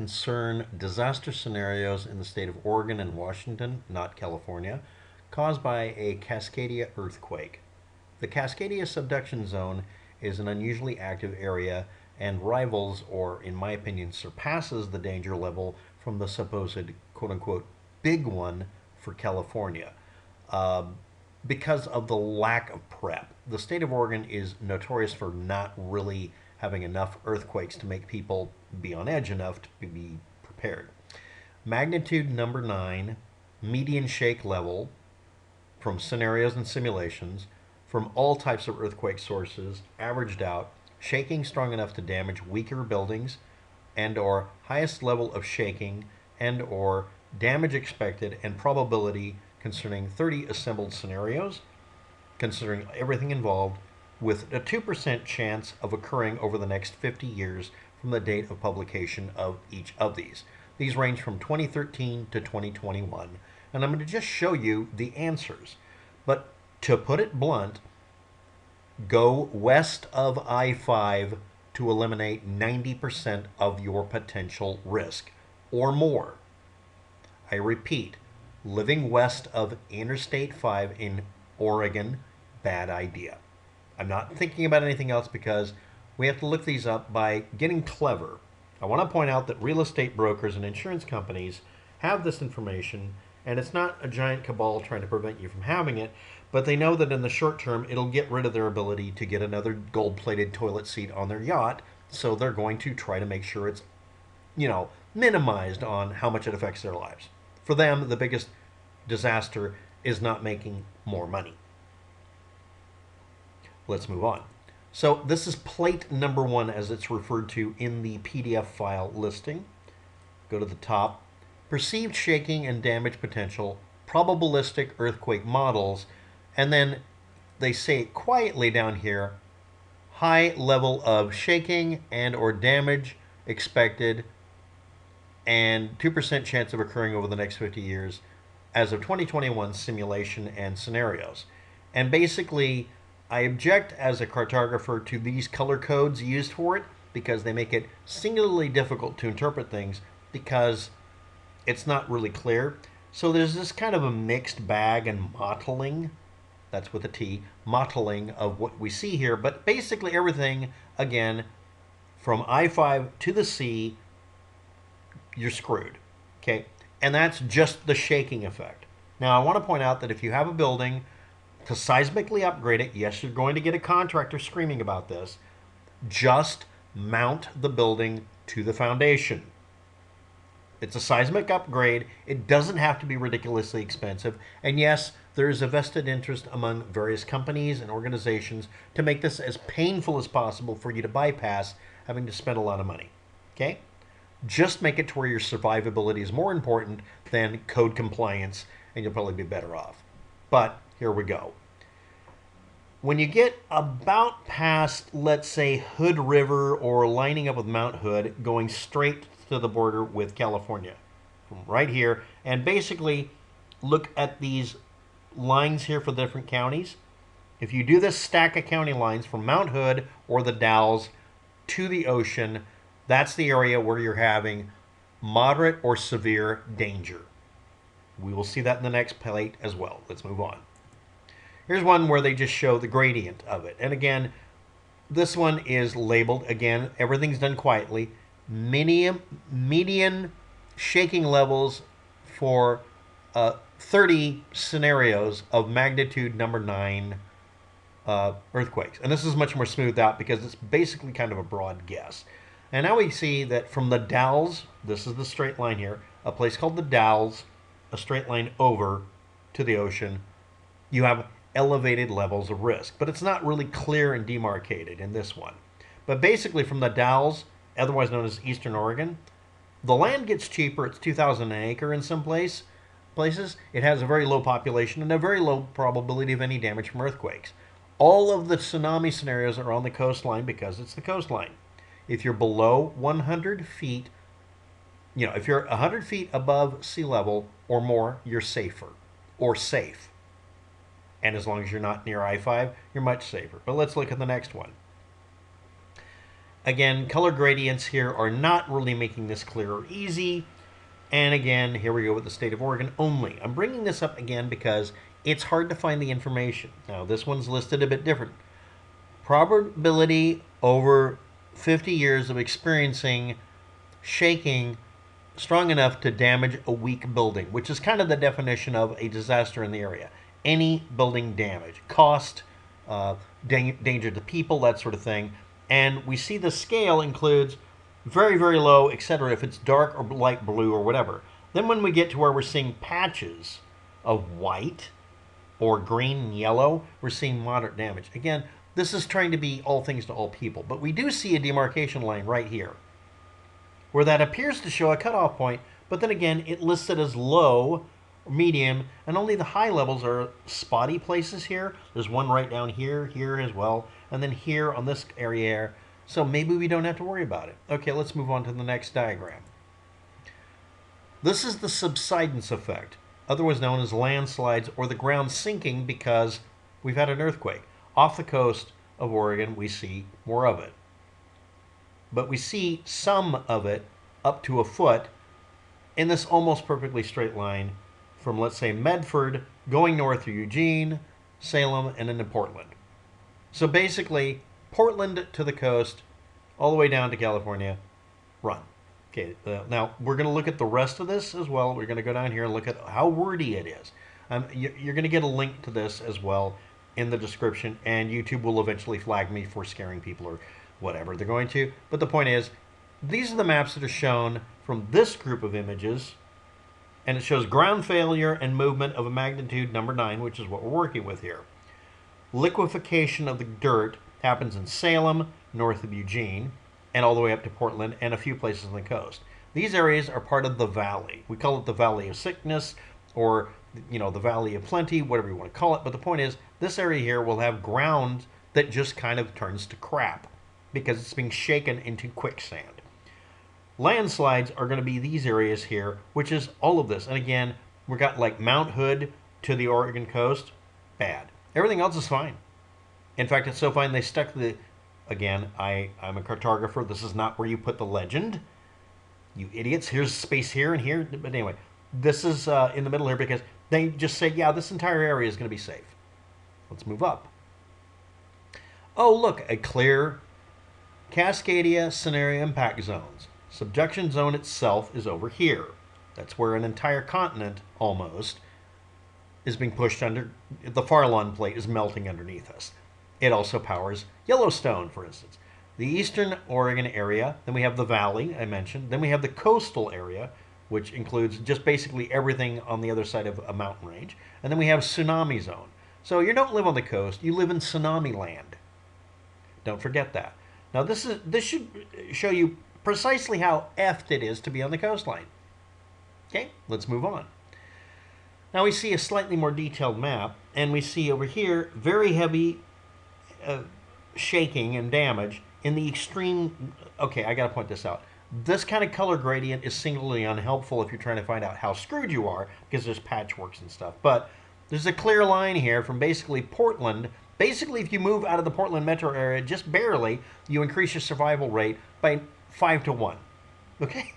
concern disaster scenarios in the state of Oregon and Washington, not California, caused by a Cascadia earthquake. The Cascadia Subduction Zone is an unusually active area and rivals, or in my opinion, surpasses the danger level from the supposed quote unquote big one for California. Uh, because of the lack of prep. The state of Oregon is notorious for not really having enough earthquakes to make people be on edge enough to be prepared. Magnitude number 9, median shake level from scenarios and simulations from all types of earthquake sources averaged out, shaking strong enough to damage weaker buildings and or highest level of shaking and or damage expected and probability concerning 30 assembled scenarios, considering everything involved, with a 2% chance of occurring over the next 50 years from the date of publication of each of these. These range from 2013 to 2021, and I'm going to just show you the answers. But to put it blunt, go west of I-5 to eliminate 90% of your potential risk or more. I repeat, living west of Interstate 5 in Oregon, bad idea. I'm not thinking about anything else because we have to look these up by getting clever. I want to point out that real estate brokers and insurance companies have this information, and it's not a giant cabal trying to prevent you from having it, but they know that in the short term it'll get rid of their ability to get another gold-plated toilet seat on their yacht, so they're going to try to make sure it's, minimized on how much it affects their lives. For them, the biggest disaster is not making more money. Let's move on. So this is plate number 1 as it's referred to in the PDF file listing. Go to the top. Perceived shaking and damage potential, probabilistic earthquake models, and then they say quietly down here, high level of shaking and or damage expected and 2% chance of occurring over the next 50 years as of 2021 simulation and scenarios. And basically, I object as a cartographer to these color codes used for it because they make it singularly difficult to interpret things because it's not really clear. So there's this kind of a mixed bag and mottling, that's with a T, mottling of what we see here. But basically everything, again, from I-5 to the sea, you're screwed, okay? And that's just the shaking effect. Now, I want to point out that if you have a building, to seismically upgrade it, yes, you're going to get a contractor screaming about this, just mount the building to the foundation. It's a seismic upgrade. It doesn't have to be ridiculously expensive. And yes, there is a vested interest among various companies and organizations to make this as painful as possible for you to bypass having to spend a lot of money, okay? Just make it to where your survivability is more important than code compliance, and you'll probably be better off. But here we go. When you get about past, let's say, Hood River or lining up with Mount Hood, going straight to the border with California, from right here, and basically look at these lines here for the different counties. If you do this stack of county lines from Mount Hood or the Dalles to the ocean, that's the area where you're having moderate or severe danger. We will see that in the next plate as well. Let's move on. Here's one where they just show the gradient of it. And again, this one is labeled, again, everything's done quietly. Median shaking levels for 30 scenarios of magnitude number 9 earthquakes. And this is much more smoothed out because it's basically kind of a broad guess. And now we see that from the Dalles, this is the straight line here, a place called the Dalles, a straight line over to the ocean, you have elevated levels of risk. But it's not really clear and demarcated in this one. But basically from the Dalles, otherwise known as Eastern Oregon, the land gets cheaper. It's $2,000 an acre in some places. It has a very low population and a very low probability of any damage from earthquakes. All of the tsunami scenarios are on the coastline because it's the coastline. If you're below 100 feet, if you're 100 feet above sea level or more, you're safer or safe. And as long as you're not near I-5, you're much safer. But let's look at the next one. Again, color gradients here are not really making this clear or easy. And again, here we go with the state of Oregon only. I'm bringing this up again because it's hard to find the information. Now, this one's listed a bit different. Probability over 50 years of experiencing shaking strong enough to damage a weak building, which is kind of the definition of a disaster in the area. Any building damage, cost, danger to people, that sort of thing. And we see the scale includes very, very low, etc., if it's dark or light blue or whatever. Then when we get to where we're seeing patches of white or green and yellow, we're seeing moderate damage. Again, this is trying to be all things to all people. But we do see a demarcation line right here where that appears to show a cutoff point, but then again, it lists it as low, medium, and only the high levels are spotty places here. There's one right down here, here as well, and then here on this area here. So maybe we don't have to worry about it. Okay, let's move on to the next diagram. This is the subsidence effect, otherwise known as landslides or the ground sinking because we've had an earthquake. Off the coast of Oregon, we see more of it. But we see some of it up to a foot in this almost perfectly straight line from, let's say, Medford going north through Eugene, Salem, and into Portland. So basically, Portland to the coast, all the way down to California, run. Okay, now we're going to look at the rest of this as well. We're going to go down here and look at how wordy it is. You're going to get a link to this as well in the description, and YouTube will eventually flag me for scaring people or whatever they're going to. But the point is, these are the maps that are shown from this group of images, and it shows ground failure and movement of a magnitude number 9, which is what we're working with here. Liquefaction of the dirt happens in Salem, north of Eugene, and all the way up to Portland, and a few places on the coast. These areas are part of the valley. We call it the Valley of Sickness, or the Valley of Plenty, whatever you want to call it. But the point is, this area here will have ground that just kind of turns to crap because it's being shaken into quicksand. Landslides are going to be these areas here, which is all of this. And again, we've got like Mount Hood to the Oregon coast, bad. Everything else is fine. In fact, it's so fine they stuck the, again, I'm a cartographer. This is not where you put the legend. You idiots. Here's space here and here. But anyway, this is in the middle here because they just say, yeah, this entire area is going to be safe. Let's move up. Oh, look, a clear Cascadia scenario impact zones. Subduction zone itself is over here. That's where an entire continent, almost, is being pushed under. The Farallon plate is melting underneath us. It also powers Yellowstone, for instance. The eastern Oregon area, then we have the valley, I mentioned. Then we have the coastal area, which includes just basically everything on the other side of a mountain range. And then we have tsunami zone. So you don't live on the coast, you live in tsunami land. Don't forget that. Now this should show you precisely how effed it is to be on the coastline. Okay, let's move on. Now we see a slightly more detailed map, and we see over here very heavy shaking and damage in the extreme. Okay, I got to point this out. This kind of color gradient is singularly unhelpful if you're trying to find out how screwed you are, because there's patchworks and stuff. But there's a clear line here from basically Portland. Basically, if you move out of the Portland metro area just barely, you increase your survival rate by 5 to 1. Okay?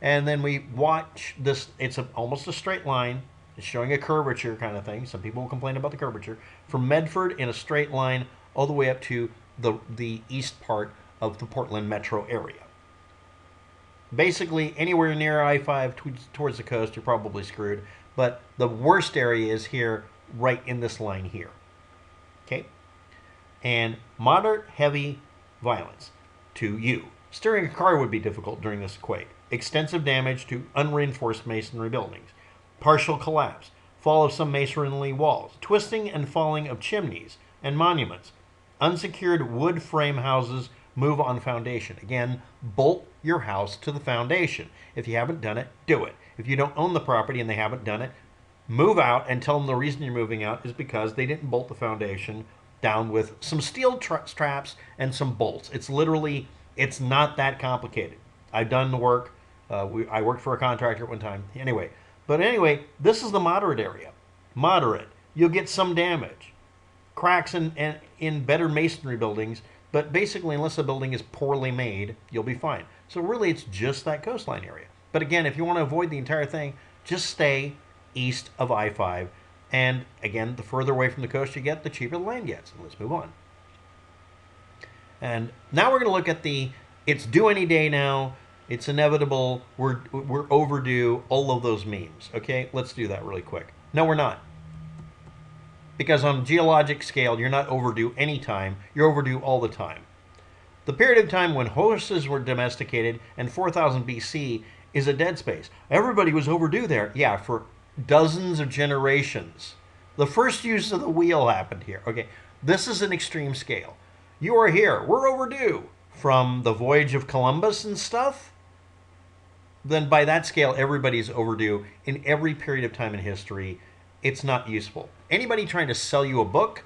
And then we watch this. It's almost a straight line. It's showing a curvature kind of thing. Some people will complain about the curvature. From Medford in a straight line all the way up to the east part of the Portland metro area. Basically, anywhere near I-5 towards the coast, you're probably screwed. But the worst area is here, right in this line here. Okay? And moderate, heavy violence to you. Steering a car would be difficult during this quake. Extensive damage to unreinforced masonry buildings. Partial collapse. Fall of some masonry walls. Twisting and falling of chimneys and monuments. Unsecured wood frame houses move on foundation. Again, bolt your house to the foundation. If you haven't done it, do it. If you don't own the property and they haven't done it, move out and tell them the reason you're moving out is because they didn't bolt the foundation down with some steel straps and some bolts. It's literally, it's not that complicated. I've done the work. I worked for a contractor at one time. Anyway, this is the moderate area. Moderate. You'll get some damage. Cracks in better masonry buildings But basically, unless the building is poorly made, you'll be fine. So really, it's just that coastline area. But again, if you want to avoid the entire thing, just stay east of I-5. And again, the further away from the coast you get, the cheaper the land gets. Let's move on. And now we're going to look at the it's due any day now, it's inevitable, we're overdue, all of those memes. Okay, let's do that really quick. No, we're not. Because on geologic scale, you're not overdue any time, you're overdue all the time. The period of time when horses were domesticated and 4000 BC is a dead space. Everybody was overdue there. Yeah, for dozens of generations. The first use of the wheel happened here. Okay, this is an extreme scale. You are here. We're overdue. From the voyage of Columbus and stuff, then by that scale, everybody's overdue in every period of time in history. It's not useful. Anybody trying to sell you a book,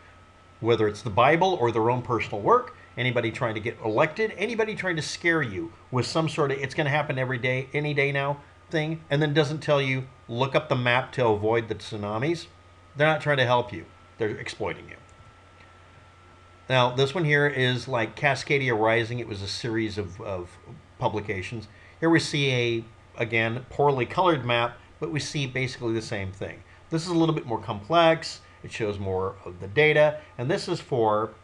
whether it's the Bible or their own personal work, anybody trying to get elected, anybody trying to scare you with some sort of it's going to happen every day, any day now thing, and then doesn't tell you, look up the map to avoid the tsunamis, they're not trying to help you. They're exploiting you. Now, this one here is like Cascadia Rising. It was a series of publications. Here we see again, poorly colored map, but we see basically the same thing. This is a little bit more complex. It shows more of the data. And this is for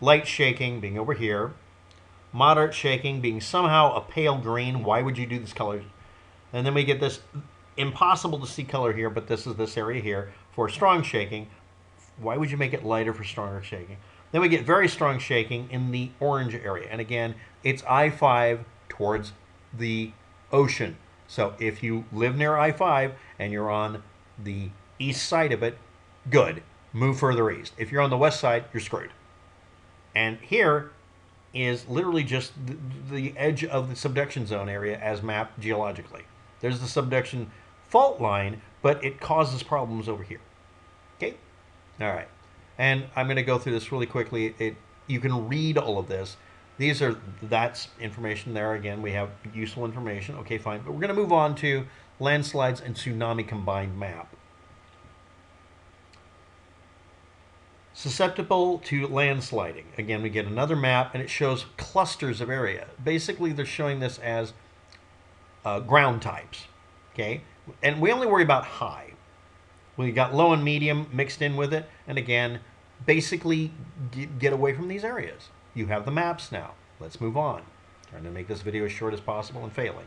light shaking being over here, moderate shaking being somehow a pale green. Why would you do this color? And then we get this impossible to see color here, but this is this area here for strong shaking. Why would you make it lighter for stronger shaking? Then we get very strong shaking in the orange area. And again, it's I-5 towards the ocean. So if you live near I-5 and you're on the east side of it, good. Move further east. If you're on the west side, you're screwed. And here is literally just the edge of the subduction zone area as mapped geologically. There's the subduction fault line, but it causes problems over here. Okay? All right. And I'm going to go through this really quickly. You can read all of this. That's information there. Again, we have useful information. Okay, fine. But we're going to move on to landslides and tsunami combined map. Susceptible to landsliding. Again, we get another map, and it shows clusters of area. Basically, they're showing this as ground types. Okay? And we only worry about high. We got low and medium mixed in with it. And again, basically get away from these areas. You have the maps now. Let's move on. Trying to make this video as short as possible and failing.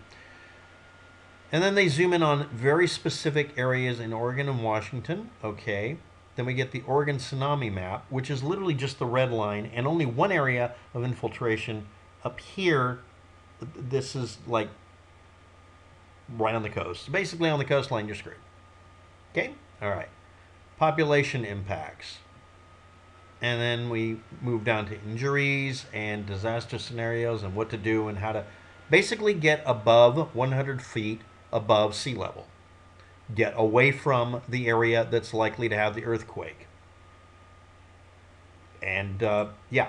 And then they zoom in on very specific areas in Oregon and Washington. Okay. Then we get the Oregon tsunami map, which is literally just the red line and only one area of infiltration. Up here, this is like right on the coast. Basically on the coastline, you're screwed. Okay? All right. Population impacts. And then we move down to injuries and disaster scenarios and what to do and how to basically get above 100 feet above sea level. Get away from the area that's likely to have the earthquake. And yeah.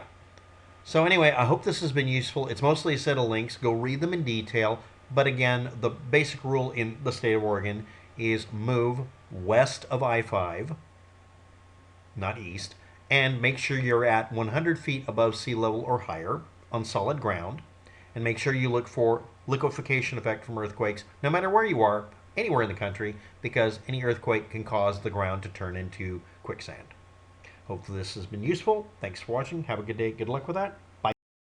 So anyway, I hope this has been useful. It's mostly a set of links. Go read them in detail. But again, the basic rule in the state of Oregon is move west of I-5, not east, and make sure you're at 100 feet above sea level or higher on solid ground. And make sure you look for liquefaction effect from earthquakes, no matter where you are, anywhere in the country, because any earthquake can cause the ground to turn into quicksand. Hopefully this has been useful. Thanks for watching. Have a good day. Good luck with that.